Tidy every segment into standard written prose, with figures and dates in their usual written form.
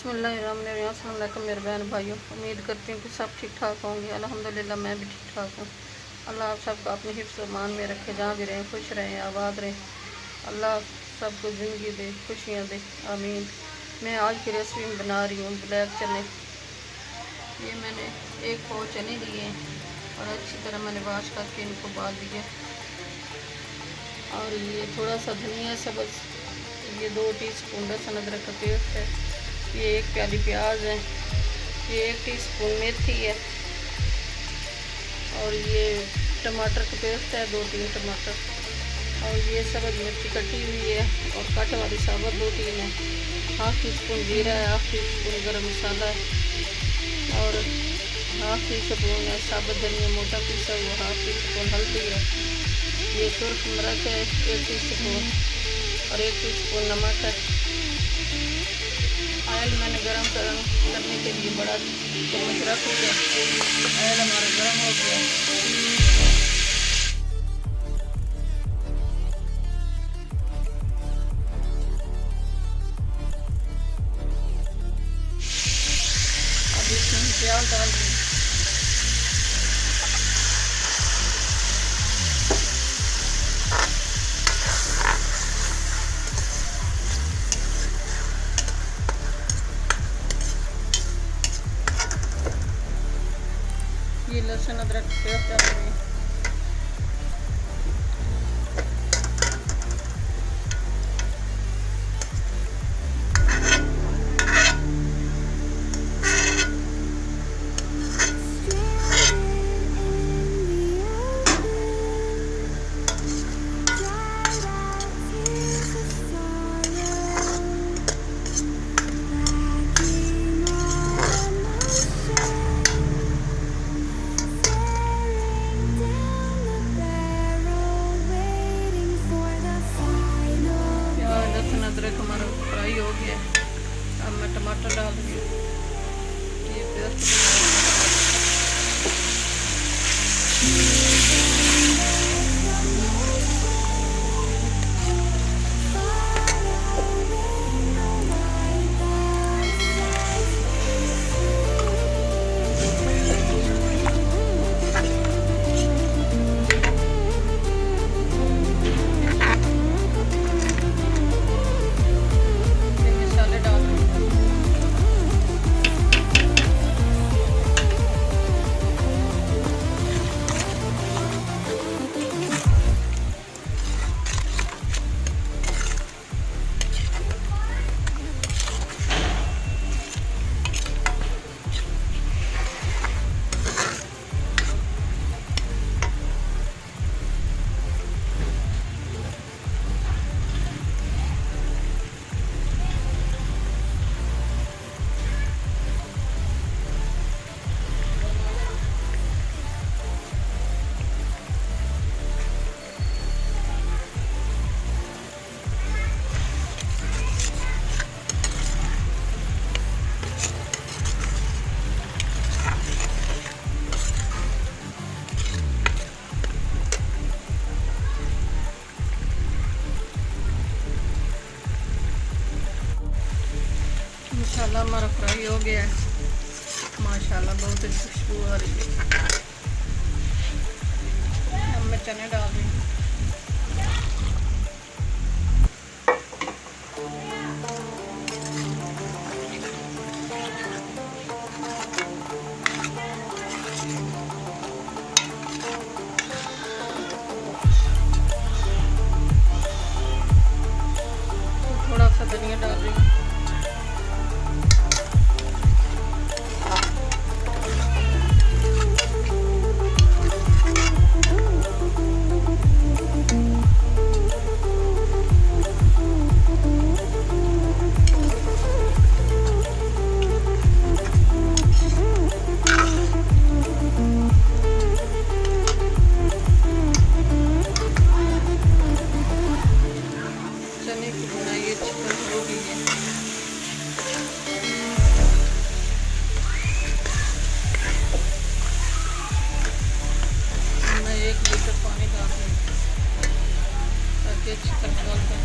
बिस्मिल्लाहिर्रहमानिर्रहीम। अस्सलाम वालेकुम मेरे बहन भाइयों, उम्मीद करती हूँ कि सब ठीक ठाक होंगे। अल्हम्दुलिल्लाह मैं भी ठीक ठाक हूँ। अल्लाह आप सबको अपने हिफ्ज़ मान में रखे, जहाँ भी रहें खुश रहें, आबाद रहें। अल्लाह सबको ज़िंदगी दे, खुशियाँ दे, आमीन। मैं आज की रेसिपी में बना रही हूँ ब्लैक चने। ये मैंने एक पाव चने लिए और अच्छी तरह मैंने वाश करके इनको उबाल दिए। और ये थोड़ा सा धनिया सब्ज़, ये 2 टीस्पून लहसुन अदरक का पेस्ट है, ये 1 प्याली प्याज है, ये 1 टीस्पून मेथी है, और ये टमाटर का पेस्ट है 2-3 टमाटर, और ये सब्ज़ मिर्ची कटी हुई है और कट वाली साबुत 2-3 है, हाफ़ टी स्पून जीरा है, हाफ़ टी स्पून गरम मसाला है, और हाफ़ टी स्पून है साबुत धनिया मोटा पीसा हुआ, हाफ़ टी स्पून हल्दी है, ये सुर्ख मिर्च है 1 टीस्पून, और 1 टीस्पून नमक है। ऑयल मैंने गरम करने के लिए बड़ा चम्मच रख दिया। ऑयल हमारा गरम हो गया। अब इसमें प्याज डाल दें। ये लहसुन अदरक पेस्ट डाल रही है। अदरक हमारा फ्राई हो गया। अब मैं टमाटर डाल रही हूँ। ये पेस्ट माशाल्लाह हमारा फ्राई हो गया है। माशाल्लाह बहुत अच्छी खुशबू आ रही है। अब मैं चने डाल रही हूँ। थोड़ा सा धनिया डाल रही हूँ। चने की बुनाई अच्छी तरह हो गई है। मैं 1 लीटर पानी डाल दूँ ताकि अच्छी तरह गल जाए।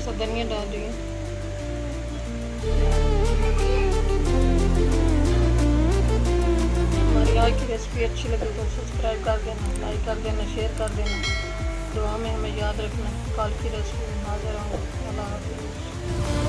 थोड़ा सा धनिया डाल रही हूँ। हमारी आज की रेसिपी अच्छी लगी तो सब्सक्राइब कर देना, लाइक कर देना, शेयर कर देना। दुआ में हमें याद रखना। कल की रेसिपी में हाजिर आऊँगी। अल्लाह हाफ़िज़।